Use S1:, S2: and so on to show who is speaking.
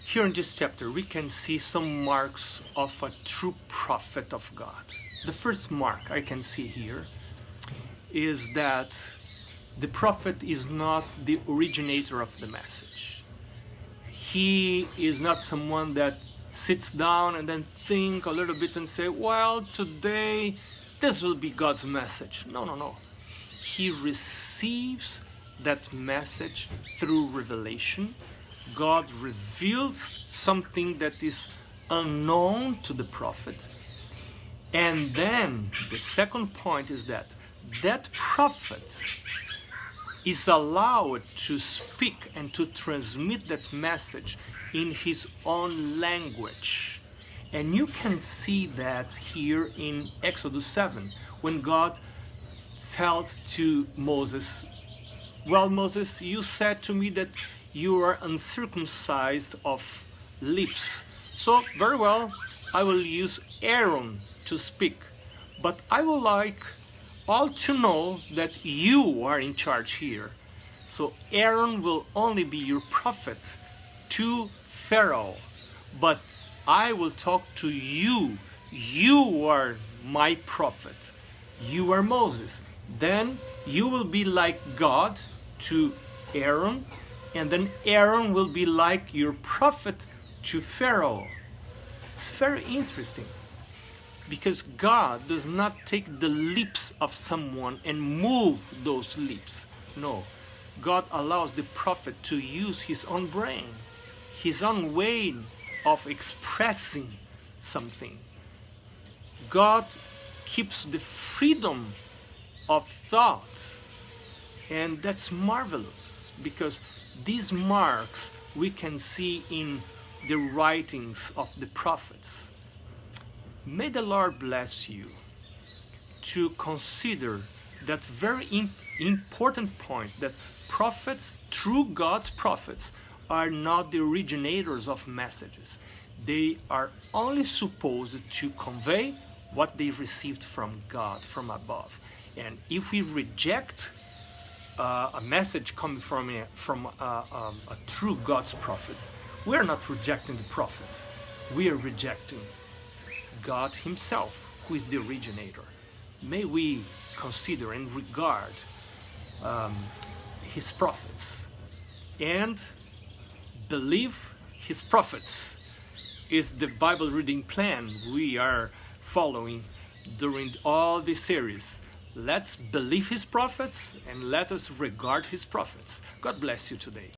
S1: Here in this chapter, we can see some marks of a true prophet of God. The first mark I can see here is that the prophet is not the originator of the message. He is not someone that sits down and then think a little bit and say, well, today this will be God's message. No. He receives that message through revelation. God reveals something that is unknown to the prophet. And then the second point is that prophet is allowed to speak and to transmit that message in his own language. And you can see that here in Exodus 7, when God tells to Moses, well, Moses, you said to me that you are uncircumcised of lips. So, very well, I will use Aaron to speak. But I would like all to know that you are in charge here. So Aaron will only be your prophet to Pharaoh. But I will talk to you. You are my prophet. You are Moses. Then you will be like God to Aaron, and then Aaron will be like your prophet to Pharaoh. It's very interesting, because God does not take the lips of someone and move those lips. No, God allows the prophet to use his own brain, his own way of expressing something. God keeps the freedom of thought, and that's marvelous, because these marks we can see in the writings of the prophets. May the Lord bless you to consider that very important point, that prophets, true God's prophets, are not the originators of messages. They are only supposed to convey what they received from God, from above. And if we reject a message coming from a true God's prophet, we are not rejecting the prophet. We are rejecting God himself, who is the originator. May we consider and regard his prophets and believe his prophets is the Bible reading plan we are following during all this series. Let's believe his prophets and let us regard his prophets. God bless you today.